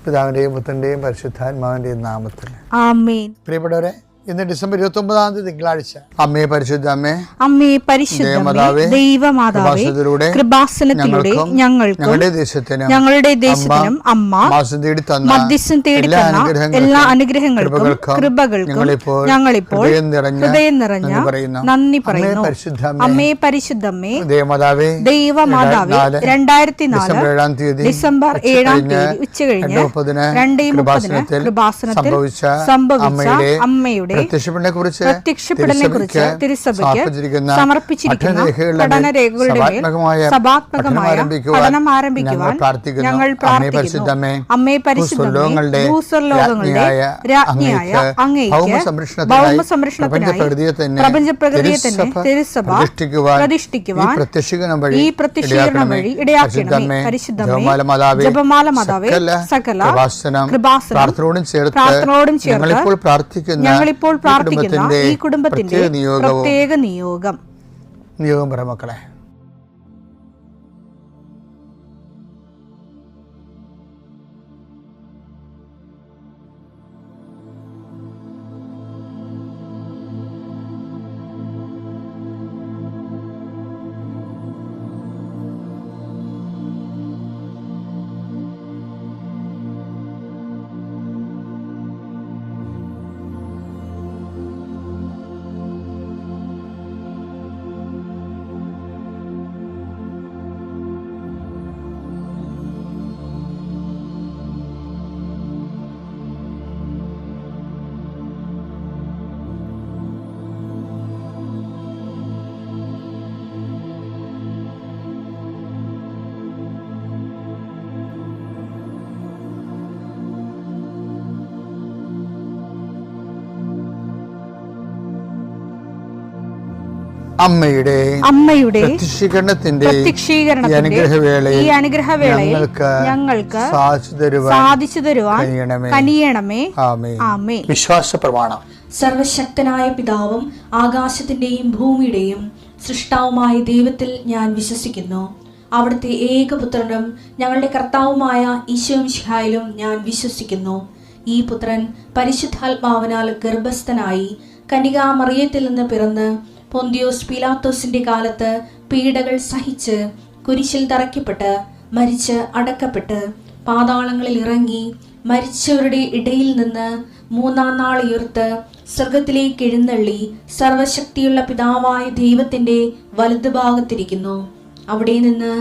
പിതാവിൻ്റെയും പുത്രൻ്റെയും പരിശുദ്ധാത്മാവിൻ്റെയും നാമത്തിൽ ആമേൻ. പ്രിയപ്പെട്ടവരെ, ഇന്ന് ഡിസംബർ 29 തിങ്കളാഴ്ച. അമ്മേ പരിശുദ്ധ അമ്മേ, അമ്മേ പരിശുദ്ധ ദൈവമാതാവേ, കൃപാസനത്തിലൂടെ ഞങ്ങൾക്കും ഞങ്ങളുടെ ദേശത്തിനും അമ്മ മധ്യസ്ഥം തേടി തന്ന എല്ലാ അനുഗ്രഹങ്ങൾക്കും കൃപകൾക്കും ഞങ്ങളിപ്പോൾ ഹൃദയം നിറഞ്ഞ നന്ദി പറയുന്നു. അമ്മേ പരിശുദ്ധമ്മേ, ദൈവമാതാവേ, 2004 ഡിസംബർ 7 ഉച്ചകഴിഞ്ഞ് 2:30 കൃപാസനത്തിൽ സംഭവിച്ച അമ്മയുടെ പ്രത്യക്ഷപ്പെടലിനെക്കുറിച്ച് തിരുസഭയ്ക്ക് സമർപ്പിച്ചിരിക്കുന്ന പഠനരേഖകളുടെ മേൽ സഭാത്മകമായ പഠനം ആരംഭിക്കുവാൻ ഞങ്ങൾ പ്രാർത്ഥിക്കുന്നു. അമ്മേ പരിശുദ്ധമേ, ഭൂസ്വർലോകങ്ങളുടെ രാജ്ഞിയായ അങ്ങേയ്ക്ക് ഭൗമസംരക്ഷണത്തിനായി പ്രപഞ്ചപ്രകൃതിയെ തന്നെ തിരുസഭ പ്രതിഷ്ഠിക്കുവാൻ ഈ പ്രത്യക്ഷീകരണം വഴി ഇടയാക്കണമേ. പരിശുദ്ധമേ, ജപമാല മാതാവേ, സകല കൃപാസനം പ്രാർത്ഥനയോടും ചേർത്ത് ഞങ്ങളിപ്പോൾ പ്രാർത്ഥിക്കുന്ന ഈ കുടുംബത്തിന്റെ പ്രത്യേക നിയോഗം പറ മക്കളെ. അമ്മയുടെ പ്രത്യക്ഷീകരണത്തിന്റെ ഈ അനുഗ്രഹവേളയിൽ ഞങ്ങൾക്ക് സാധിച്ചു തരുവാൻ കനിയണമേ. ആമേൻ. വിശ്വാസ പ്രമാണം. സർവശക്തനായ പിതാവും ആകാശത്തിന്റെയും ഭൂമിയുടെയും സൃഷ്ടാവുമായ ദൈവത്തിൽ ഞാൻ വിശ്വസിക്കുന്നു. അവിടുത്തെ ഏകപുത്രനും ഞങ്ങളുടെ കർത്താവുമായ ഈശോ മിശിഹായിലും ഞാൻ വിശ്വസിക്കുന്നു. ഈ പുത്രൻ പരിശുദ്ധാത്മാവിനാൽ ഗർഭസ്ഥനായി കന്യകാമറിയത്തിൽ നിന്ന് പിറന്ന് പൊന്തിയോസ് പീലാത്തോസിന്റെ കാലത്ത് പീഡകൾ സഹിച്ച് കുരിശിൽ തറയ്ക്കപ്പെട്ട് മരിച്ച് അടക്കപ്പെട്ട് പാതാളങ്ങളിൽ ഇറങ്ങി മരിച്ചവരുടെ ഇടയിൽ നിന്ന് 3-ാം നാൾ ഉയർത്ത് സ്വർഗത്തിലേക്ക് എഴുന്നള്ളി സർവശക്തിയുള്ള പിതാവായ ദൈവത്തിന്റെ വലതുഭാഗത്തിരിക്കുന്നു. അവിടെ നിന്ന്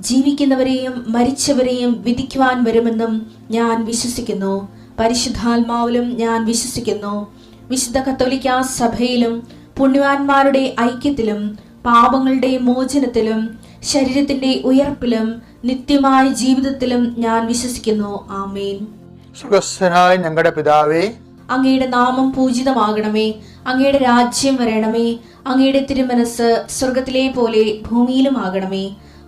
ജീവിക്കുന്നവരെയും മരിച്ചവരെയും വിധിക്കുവാൻ വരുമെന്നും ഞാൻ വിശ്വസിക്കുന്നു. പരിശുദ്ധാത്മാവിലും ഞാൻ വിശ്വസിക്കുന്നു. വിശുദ്ധ കത്തോലിക്കാ സഭയിലും പുണ്യവാന്മാരുടെ ഐക്യത്തിലും പാപങ്ങളുടെ മോചനത്തിലും ശരീരത്തിന്റെ ഉയർപ്പിലും നിത്യമായ ജീവിതത്തിലും ഞാൻ വിശ്വസിക്കുന്നു. ആമേൻ. സ്വർഗ്ഗസ്ഥനായ ഞങ്ങളുടെ പിതാവേ, അങ്ങയുടെ നാമം പൂജിതമാകണമേ. അങ്ങയുടെ രാജ്യം വരണമേ. അങ്ങയുടെ തിരുമനസ് സ്വർഗത്തിലെ പോലെ ഭൂമിയിലും ആകണമേ.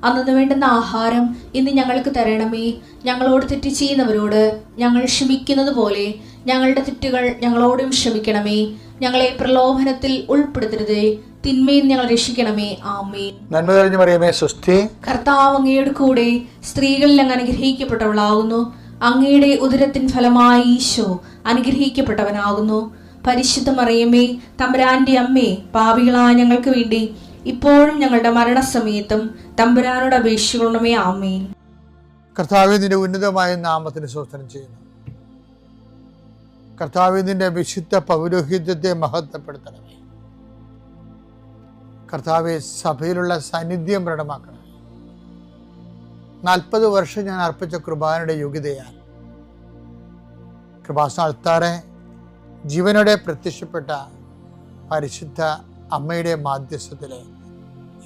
അന്നു വേണ്ടുന്ന ആഹാരം ഇന്ന് ഞങ്ങൾക്ക് തരണമേ. ഞങ്ങളോട് തെറ്റ് ചെയ്യുന്നവരോട് ഞങ്ങൾ ക്ഷമിക്കുന്നത് പോലെ ഞങ്ങളുടെ തെറ്റുകൾ ഞങ്ങളോടും ക്ഷമിക്കണമേ. ഞങ്ങളെ പ്രലോഭനത്തിൽ ഉൾപ്പെടുത്തരുതേ, തിന്മയിൽ ഞങ്ങൾ രക്ഷിക്കണമേ. ആമേൻ. നന്മ നിറഞ്ഞ മറിയമേ, സ്വസ്തി. കർത്താവ് അങ്ങയുടെ കൂടെ സ്ത്രീകളിൽ അങ്ങ് അനുഗ്രഹിക്കപ്പെട്ടവളാകുന്നു. അങ്ങയുടെ ഉദരത്തിൻ ഫലമായി ഈശോ അനുഗ്രഹിക്കപ്പെട്ടവനാകുന്നു. പരിശുദ്ധ മറിയമേ, തമ്പുരാന്റെ അമ്മേ, പാപികളായ ഞങ്ങൾക്ക് വേണ്ടി ഇപ്പോഴും ഞങ്ങളുടെ മരണസമയത്തും തമ്പുരാനോട് അപേക്ഷിക്കണമേ. ആമേൻ. കർത്താവേ, നിന്റെ ഉന്നതമായ നാമത്തിന് സ്തോത്രം ചെയ്യുന്നു. കർത്താവേ, നിന്റെ വിശുദ്ധ പൗരോഹിത്യത്തെ മഹത്വപ്പെടുത്തണമേ. കർത്താവേ, സഭയിലുള്ള സാന്നിധ്യം പ്രകടമാക്കണം. 40 വർഷം ഞാൻ അർപ്പിച്ച കൃപാനയുടെ യോഗ്യതയാൽ കൃപാസന അൾത്താറെ ജീവനോടെ പ്രത്യക്ഷപ്പെട്ട പരിശുദ്ധ അമ്മയുടെ മാധ്യസ്ഥത്തിലെ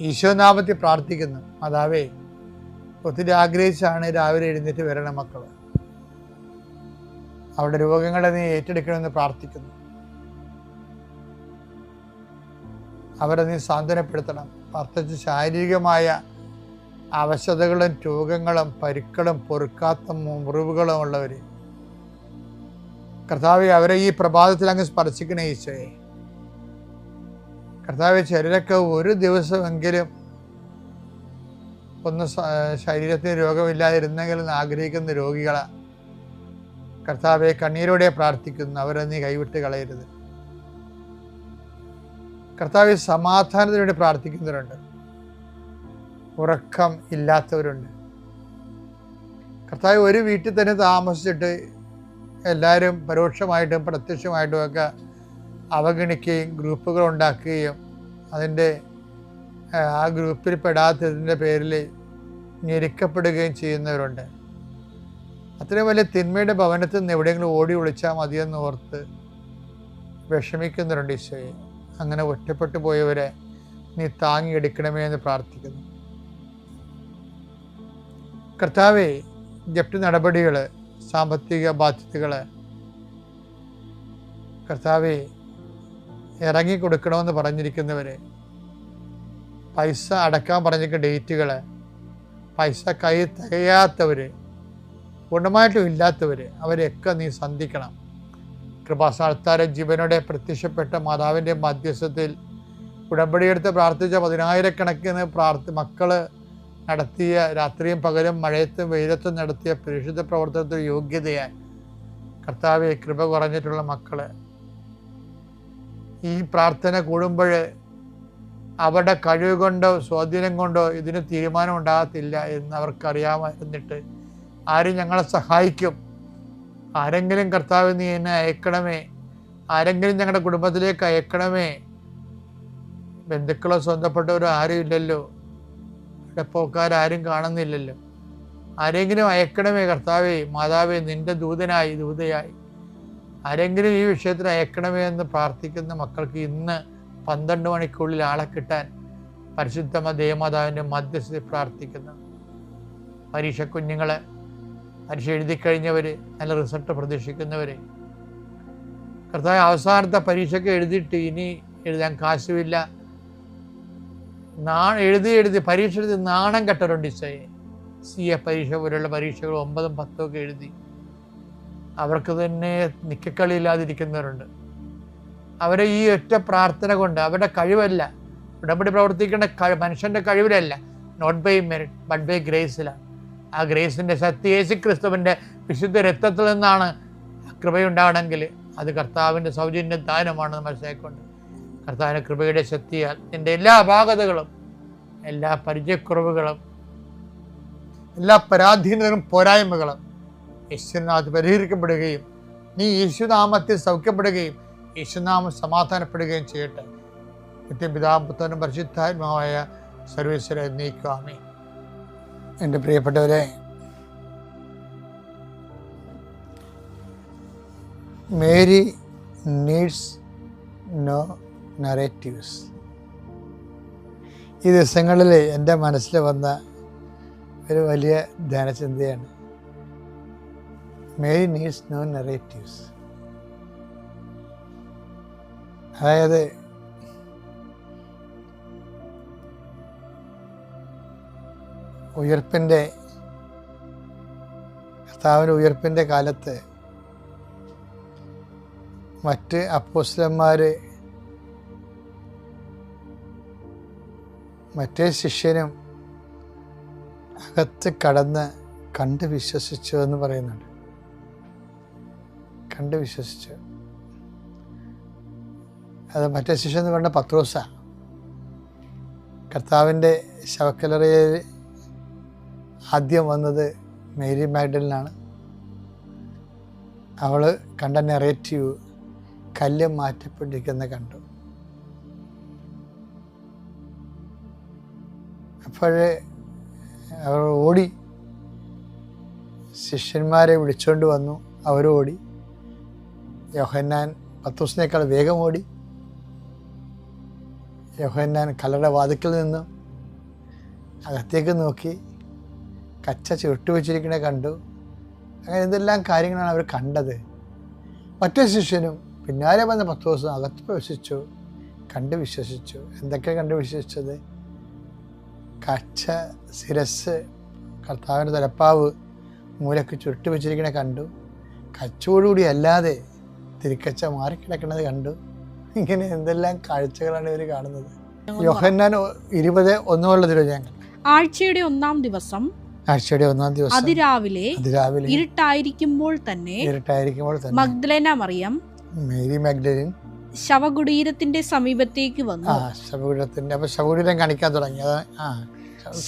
ഈശോനാമത്തിൽ പ്രാർത്ഥിക്കുന്നു. മാതാവേ, ഒത്തിരി ആഗ്രഹിച്ചാണ് രാവിലെ എഴുന്നേറ്റ് വരണം മക്കൾ. അവരുടെ രോഗങ്ങളെ നീ ഏറ്റെടുക്കണമെന്ന് പ്രാർത്ഥിക്കുന്നു. അവരെ നീ സാന്ത്വനപ്പെടുത്തണം. പ്രത്യേകിച്ച് ശാരീരികമായ അവശതകളും രോഗങ്ങളും പരുക്കളും പൊറുക്കാത്ത മുറിവുകളും ഉള്ളവർ കർത്താവെ, അവരെ ഈ പ്രഭാതത്തിൽ അങ്ങ് സ്പർശിക്കണേ ഈശോയെ. കർത്താവെ, ചിലരൊക്കെ ഒരു ദിവസമെങ്കിലും ഒന്ന് ശരീരത്തിന് രോഗമില്ലാതിരുന്നെങ്കിലും ആഗ്രഹിക്കുന്ന രോഗികളാണ്. കർത്താവെ, കണ്ണീരോടെ പ്രാർത്ഥിക്കുന്നു, അവരെ നീ കൈവിട്ട് കളയരുത്. കർത്താവെ, സമാധാനത്തിന് വേണ്ടി പ്രാർത്ഥിക്കുന്നവരുണ്ട്, ഉറക്കം ഇല്ലാത്തവരുണ്ട്. കർത്താവ്, ഒരു വീട്ടിൽ തന്നെ താമസിച്ചിട്ട് എല്ലാവരും പരോക്ഷമായിട്ടും പ്രത്യക്ഷമായിട്ടും ഒക്കെ അവഗണിക്കുകയും ഗ്രൂപ്പുകൾ ഉണ്ടാക്കുകയും അതിൻ്റെ ആ ഗ്രൂപ്പിൽ പെടാത്തതിൻ്റെ പേരിൽ ഞെരുക്കപ്പെടുകയും ചെയ്യുന്നവരുണ്ട്. അത്രയും വലിയ തിന്മയുടെ ഭവനത്തിൽ നിന്ന് എവിടെയെങ്കിലും ഓടി ഒളിച്ചാൽ മതിയെന്ന് ഓർത്ത് വിഷമിക്കുന്നവരുണ്ട്. ഈശോയെ, അങ്ങനെ ഒറ്റപ്പെട്ടു പോയവരെ നീ താങ്ങിയെടുക്കണമേ എന്ന് പ്രാർത്ഥിക്കുന്നു. കർത്താവേ, ജപ്തി നടപടികൾ, സാമ്പത്തിക ബാധ്യതകൾ, കർത്താവേ, ഇറങ്ങിക്കൊടുക്കണമെന്ന് പറഞ്ഞിരിക്കുന്നവർ, പൈസ അടക്കാൻ പറഞ്ഞിരിക്കുന്ന ഡേറ്റുകൾ, പൈസ കൈ തികയാത്തവർ, പൂർണ്ണമായിട്ടും ഇല്ലാത്തവർ, അവരെയൊക്കെ നീ സന്ധിക്കണം. കൃപാസ്ഥാനത്താരെ ജീവനോടെ പ്രത്യക്ഷപ്പെട്ട മാതാവിൻ്റെ മധ്യസ്ഥത്തിൽ ഉടമ്പടിയെടുത്ത് പ്രാർത്ഥിച്ച 10,000 മക്കൾ നടത്തിയ രാത്രിയും പകലും മഴയത്തും വെയിലത്തും നടത്തിയ പരിശുദ്ധ പ്രവർത്തനത്തിൽ യോഗ്യതയായി കർത്താവെ, കൃപ കുറഞ്ഞിട്ടുള്ള മക്കൾ ഈ പ്രാർത്ഥന കൂടുമ്പോൾ അവരുടെ കഴിവ് കൊണ്ടോ സ്വാധീനം കൊണ്ടോ ഇതിന് തീരുമാനം ഉണ്ടാകത്തില്ല എന്ന് അവർക്കറിയാമായിരുന്നിട്ട് ആരും ഞങ്ങളെ സഹായിക്കും, ആരെങ്കിലും കർത്താവ് നീ എന്നെ അയക്കണമേ, ആരെങ്കിലും ഞങ്ങളുടെ കുടുംബത്തിലേക്ക് അയക്കണമേ, ബന്ധുക്കളോ സ്വന്തപ്പെട്ടവരോ ആരും ഇല്ലല്ലോ, ഇടപ്പോക്കാരും കാണുന്നില്ലല്ലോ, ആരെങ്കിലും അയക്കണമേ കർത്താവേ, മാതാവേ, നിന്റെ ദൂതയായി ആരെങ്കിലും ഈ വിഷയത്തിൽ അയക്കണമേ എന്ന് പ്രാർത്ഥിക്കുന്ന മക്കൾക്ക് ഇന്ന് 12 മണിക്കുള്ളിൽ ആളെ കിട്ടാൻ പരിശുദ്ധ ദേവമാതാവിൻ്റെ മധ്യസ്ഥതയിൽ പ്രാർത്ഥിക്കുന്നു. പരീക്ഷ കുഞ്ഞുങ്ങൾ, പരീക്ഷ എഴുതി കഴിഞ്ഞവർ, നല്ല റിസൾട്ട് പ്രതീക്ഷിക്കുന്നവർ, കർത്താവ്, അവസാനത്തെ പരീക്ഷയ്ക്ക് എഴുതിയിട്ട് ഇനി എഴുതാൻ കാശുമില്ല, എഴുതി പരീക്ഷ എഴുതി നാണം കെട്ടവരുണ്ട്. ഈശോയെ, CA പരീക്ഷ പോലുള്ള പരീക്ഷകൾ 9ഉം 10ഉം ഒക്കെ എഴുതി അവർക്ക് തന്നെ നിക്കക്കളിയില്ലാതിരിക്കുന്നവരുണ്ട്. അവരെ ഈ ഒറ്റ പ്രാർത്ഥന കൊണ്ട്, അവരുടെ കഴിവല്ല, ഉടമ്പടി പ്രവർത്തിക്കേണ്ട മനുഷ്യൻ്റെ കഴിവിലല്ല, not by merit but by ഗ്രേസിലാണ്. ആ ഗ്രേസിൻ്റെ ശക്തി യേശുക്രിസ്തുവിൻ്റെ വിശുദ്ധ രക്തത്തിൽ നിന്നാണ്. കൃപയുണ്ടാകണമെങ്കിൽ അത് കർത്താവിൻ്റെ സൗജന്യ ദാനമാണെന്ന് മനസ്സിലാക്കിക്കൊണ്ട് കർത്താവിൻ്റെ കൃപയുടെ ശക്തിയാൽ നിൻ്റെ എല്ലാ അപാകതകളും, എല്ലാ പരിചയക്കുറവുകളും, എല്ലാ പരാധീനതകളും പോരായ്മകളും യേശുനാമത്തിൽ പരിഹരിക്കപ്പെടുകയും നീ യേശുനാമത്തിൽ സൗഖ്യപ്പെടുകയും യേശുനാമം സമാധാനപ്പെടുകയും ചെയ്യട്ടെ. നിത്യപിതാവും പുത്രനും പരിശുദ്ധാത്മാവായ സർവീശ്വര നീക്കാമേ. എൻ്റെ പ്രിയപ്പെട്ടവരെ, മേരി നീഡ്സ് നോ നറേറ്റീവ്സ്. ഈ ദിവസങ്ങളിൽ എൻ്റെ മനസ്സിൽ വന്ന ഒരു വലിയ ധ്യാനചിന്തയാണ്. Mary needs no narratives. അതായത് കർത്താവിൻ്റെ ഉയർപ്പിൻ്റെ കാലത്ത് മറ്റ് അപ്പോസ്തലന്മാർ മറ്റേ ശിഷ്യനും അകത്ത് കടന്ന് കണ്ട് വിശ്വസിച്ചു എന്ന് പറയുന്നുണ്ട്. കണ്ട് വിശ്വസിച്ചു. അത് മറ്റേ ശിഷ്യൻ എന്ന് പറഞ്ഞ പത്രോസാണ്. കർത്താവിൻ്റെ ശവക്കല്ലറയിൽ ആദ്യം വന്നത് മേരി മാഗ്ഡലിനാണ്. അവൾ കണ്ട നെറേറ്റീവ് കല്ല് മാറ്റപ്പെട്ടിരിക്കുന്ന കണ്ടു. അപ്പോഴേ അവർ ഓടി, ശിഷ്യന്മാരെ വിളിച്ചുകൊണ്ട് വന്നു. അവരോടി. യോഹന്നാൻ പത്രോസിനേക്കാൾ വേഗം ഓടി. യോഹന്നാൻ കല്ലറയുടെ വാതിക്കൽ നിന്നും അകത്തേക്ക് നോക്കി കച്ച ചുരുട്ടി വെച്ചിരിക്കണ കണ്ടു. അങ്ങനെ എന്തെല്ലാം കാര്യങ്ങളാണ് അവർ കണ്ടത്. മറ്റേ ശിഷ്യനും പിന്നാലെ വന്ന പത്രോസും അകത്ത് പ്രവേശിച്ചു, കണ്ട് വിശ്വസിച്ചു. എന്തൊക്കെയാണ് കണ്ട് വിശ്വസിച്ചത്? കച്ച ശിരസ്, കർത്താവിൻ്റെ തലപ്പാവ് മൂലക്ക് ചുരുട്ടി വെച്ചിരിക്കണ കണ്ടു. കച്ചോടുകൂടി അല്ലാതെ തിരിക്കച്ച മാറിക്കിടക്കുന്നത് കണ്ടു. ഇങ്ങനെ എന്തെല്ലാം കാഴ്ചകളാണ് ഇവർ കാണുന്നത്. യോഹന്നാൻ 20:1 ഞാൻ ആഴ്ചയുടെ 1-ാം ദിവസം ആഴ്ചയുടെ 1-ാം ദിവസം അതിരാവിലെ ഇരുട്ടായിരിക്കുമ്പോൾ തന്നെ മഗ്ദലേന മറിയം, മേരി മഗ്ദലിൻ ശവകുടീരത്തിന്റെ സമീപത്തേക്ക് വന്നു. ശവകുടീരം കാണിക്കാൻ തുടങ്ങി.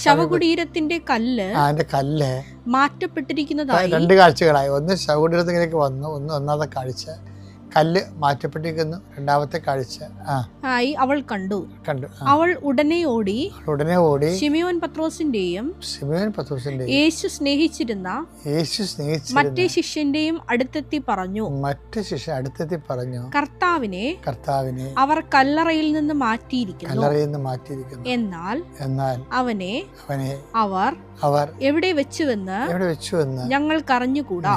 ശവകുടീരത്തിന്റെ കല്ല് മാറ്റപ്പെട്ടിരിക്കുന്നതായി 2 കാഴ്ചകളായി. ഒന്ന് ശവകുടീരത്തിലേക്ക് വന്നു, ഒന്നാമത്തെ കാഴ്ച കല്ല് മാറ്റപ്പെട്ടിരിക്കുന്നു. 2ാമത്തെ കാഴ്ച ആയി അവൾ കണ്ടു. അവൾ ഉടനെ ഓടി ശിമിയോൻ പത്രോസിന്റെയും യേശു സ്നേഹിച്ചിരുന്ന മറ്റേ ശിഷ്യന്റെയും അടുത്തെത്തി പറഞ്ഞു, കർത്താവിനെ അവർ കല്ലറയിൽ നിന്ന് മാറ്റിയിരിക്കുന്നു. എന്നാൽ അവനെ അവർ എവിടെ വെച്ചുവെന്ന് ഞങ്ങൾക്കറിഞ്ഞുകൂടാ.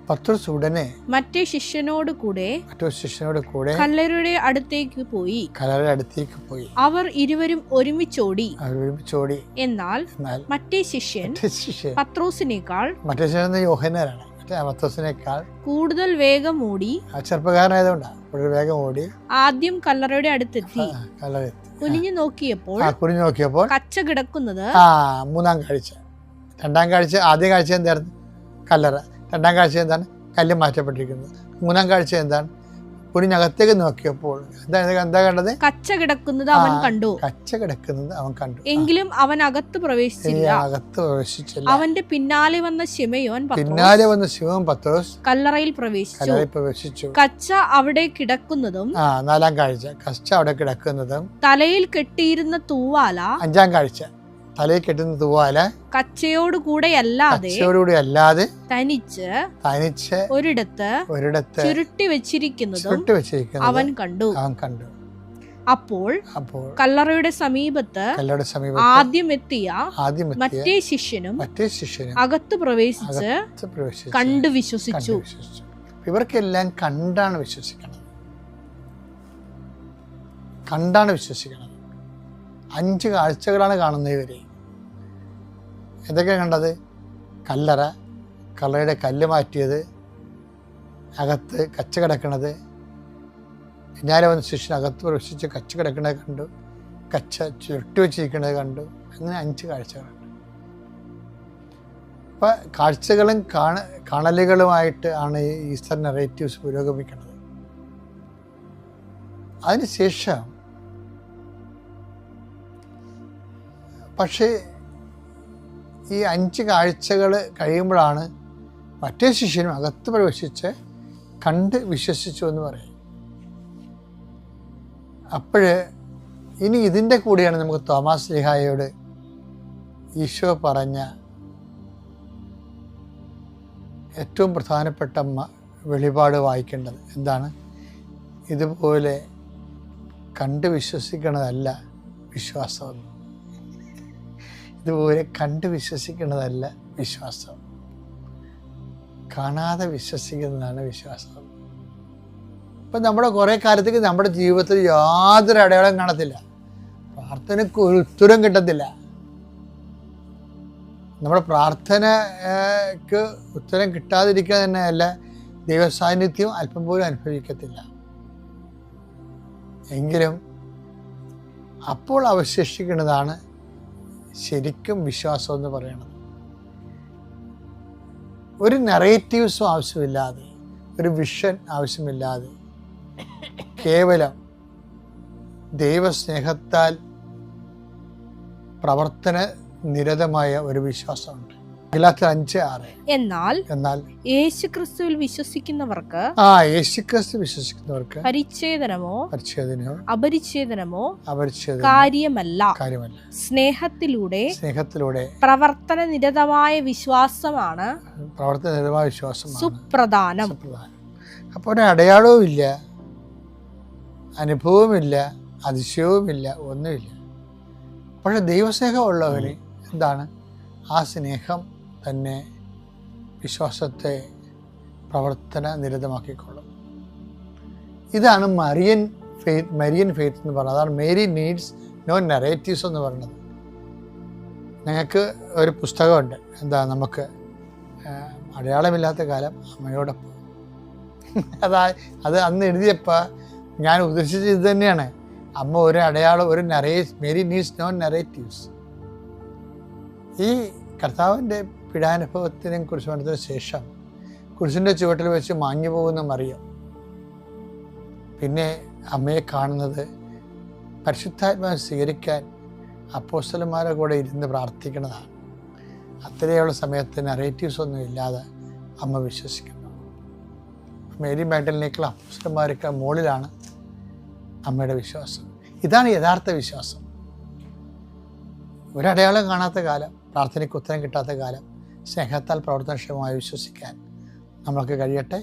പത്രോസ് ഉടനെ മറ്റേ ശിഷ്യനോട് കൂടെ കല്ലറയുടെ അടുത്തേക്ക് പോയി. അവർ ഇരുവരും ഒരുമിച്ചോടി. എന്നാൽ മറ്റേ ശിഷ്യൻ പത്രോസിനേക്കാൾ കൂടുതൽ വേഗം ഓടി. ആദ്യം കല്ലറയുടെ അടുത്തെത്തി. കുനിഞ്ഞു നോക്കിയപ്പോൾ കച്ച കിടക്കുന്നത്. 3-ാം കാഴ്ച. 2-ാം കാഴ്ച, ആദ്യ കാഴ്ച എന്തായിരുന്നു? കല്ലറ. 2-ാം കാഴ്ച എന്താണ്? കല്ല് മാറ്റപ്പെട്ടിരിക്കുന്നത്. 3-ാം കാഴ്ച എന്താണ്? കുനിഞ്ഞകത്തേക്ക് നോക്കിയപ്പോൾ എന്താ കണ്ടത്? കച്ച കിടക്കുന്നത് അവൻ കണ്ടു. എങ്കിലും അവൻ അകത്ത് പ്രവേശിച്ചില്ല. അവന്റെ പിന്നാലെ വന്ന ശിമയോൻ പത്രോസ് കല്ലറയിൽ പ്രവേശിച്ചു. കച്ച അവിടെ കിടക്കുന്നതും. 4-ാം കാഴ്ച. കച്ച അവിടെ കിടക്കുന്നതും. തലയിൽ കെട്ടിയിരുന്ന തൂവാല. 5-ാം കാഴ്ച. തലയിൽ കെട്ടുന്ന തൂവാല കച്ചയോടുകൂടെ അല്ലാതെ തനിച്ച് ഒരിടത്ത് ചുരുട്ടി വെച്ചിരിക്കുന്നതും അവൻ കണ്ടു. അപ്പോൾ കല്ലറയുടെ സമീപത്ത് ആദ്യം എത്തിയ മറ്റേ ശിഷ്യനും അകത്ത് പ്രവേശിച്ച് കണ്ടു വിശ്വസിച്ചു. ഇവർക്കെല്ലാം കണ്ടാണ് വിശ്വസിക്കുന്നത്. 5 കാഴ്ചകളാണ് കാണുന്നത് ഇവര്. എന്തൊക്കെയാണ് കണ്ടത്? കല്ലറയുടെ കല്ല് മാറ്റിയത്, അകത്ത് കച്ച കിടക്കണത്, പിന്നാലെ വന്ന ശിഷ്യൻ അകത്ത് പ്രവേശിച്ച് കച്ച കിടക്കുന്നത് കണ്ടു, കച്ച ചുരുട്ടി വെച്ചിരിക്കുന്നത് കണ്ടു. അങ്ങനെ 5 കാഴ്ചകളുണ്ട്. അപ്പം കാഴ്ചകളും കാണലുകളുമായിട്ട് ആണ് ഈ ഈസ്റ്റർ നറേറ്റീവ്സ് പുരോഗമിക്കുന്നത്. അതിനുശേഷം പക്ഷേ ഈ 5 കാഴ്ചകൾ കഴിയുമ്പോഴാണ് മറ്റേ ശിഷ്യനും അകത്ത് പ്രവേശിച്ച് കണ്ട് വിശ്വസിച്ചു എന്ന് പറയും. അപ്പോഴ് ഇനി ഇതിൻ്റെ കൂടെയാണ് നമുക്ക് തോമാസ് ശ്ലീഹായോട് ഈശോ പറഞ്ഞ ഏറ്റവും പ്രധാനപ്പെട്ട വെളിപാട് വായിക്കേണ്ടത്. എന്താണ്? ഇതുപോലെ കണ്ട് വിശ്വസിക്കണതല്ല വിശ്വാസം. ഇതുപോലെ കണ്ട് വിശ്വസിക്കുന്നതല്ല വിശ്വാസം, കാണാതെ വിശ്വസിക്കുന്നതാണ് വിശ്വാസം. ഇപ്പം നമ്മുടെ കുറേ കാലത്തേക്ക് നമ്മുടെ ജീവിതത്തിൽ യാതൊരു അടയാളം കാണത്തില്ല, പ്രാർത്ഥനയ്ക്ക് ഒരു ഉത്തരം കിട്ടത്തില്ല. നമ്മുടെ പ്രാർത്ഥനയ്ക്ക് ഉത്തരം കിട്ടാതിരിക്കുക തന്നെയല്ല, ദൈവസാന്നിധ്യം അല്പം പോലും അനുഭവിക്കത്തില്ല. എങ്കിലും അപ്പോൾ അവശേഷിക്കുന്നതാണ് ശരിക്കും വിശ്വാസം എന്ന് പറയുന്നത്. ഒരു നറേറ്റീവ്സും ആവശ്യമില്ലാതെ, ഒരു വിഷൻ ആവശ്യമില്ലാതെ, കേവലം ദൈവസ്നേഹത്താൽ പ്രവർത്തന നിരതമായ ഒരു വിശ്വാസമുണ്ട്. ഗലാത്യർ 5:6. എന്നാൽ യേശുക്രിസ്തുവിൽ വിശ്വസിക്കുന്നവർക്ക് പരിച്ഛേദനമോ അപരിച്ഛേദനമോ കാര്യമല്ല. സ്നേഹത്തിലൂടെ പ്രവർത്തന നിരതമായ വിശ്വാസമാണ് സുപ്രധാനം. അപ്പോൾ ഒരു അടയാളവും ഇല്ല, അനുഭവമില്ല, അതിശയവുമില്ല, ഒന്നുമില്ല. പക്ഷെ ദൈവസ്നേഹമുള്ളവന് എന്താണ്? ആ സ്നേഹം തന്നെ വിശ്വാസത്തെ പ്രവർത്തന നിരതമാക്കിക്കൊള്ളും. ഇതാണ് മരിയൻ ഫെയ്ത്ത് എന്ന് പറയുന്നത്. അതാണ് മേരി നീഡ്സ് നോ നറേറ്റീവ്സ് എന്ന് പറയുന്നത്. ഞങ്ങൾക്ക് ഒരു പുസ്തകമുണ്ട്, എന്താ, നമുക്ക് അടയാളമില്ലാത്ത കാലം അമ്മയോടൊപ്പം. അത് അന്ന് എഴുതിയപ്പോൾ ഞാൻ ഉദ്ദേശിച്ചത് ഇത് തന്നെയാണ്. അമ്മ ഒരു അടയാളം, മേരി നീഡ്സ് നോ നറേറ്റീവ്സ്. ഈ കർത്താവിൻ്റെ പീഡാനുഭവത്തിനെ കുറിച്ച് പറഞ്ഞതിന് ശേഷം കുരിശിൻ്റെ ചുവട്ടിൽ വെച്ച് മാഞ്ഞു പോകുന്ന മറിയം പിന്നെ അമ്മയെ കാണുന്നത് പരിശുദ്ധാത്മാവിനെ സ്വീകരിക്കാൻ അപ്പോസ്തലന്മാരുടെ കൂടെ ഇരുന്ന് പ്രാർത്ഥിക്കുന്നതാണ്. അത്രയുള്ള സമയത്ത് നറേറ്റീവ്സ് ഒന്നും ഇല്ലാതെ അമ്മ വിശ്വസിക്കുന്നു. മേരി മാഗ്ഡലിനേക്കുള്ള അപ്പോസ്തലന്മാർക്ക് മുകളിലാണ് അമ്മയുടെ വിശ്വാസം. ഇതാണ് യഥാർത്ഥ വിശ്വാസം. ഒരടയാളം കാണാത്ത കാലം, പ്രാർത്ഥനയ്ക്ക് ഉത്തരം കിട്ടാത്ത കാലം, സ്നേഹത്താൽ പ്രവർത്തനക്ഷമമായി വിശ്വസിക്കാൻ നമ്മൾക്ക് കഴിയട്ടെ.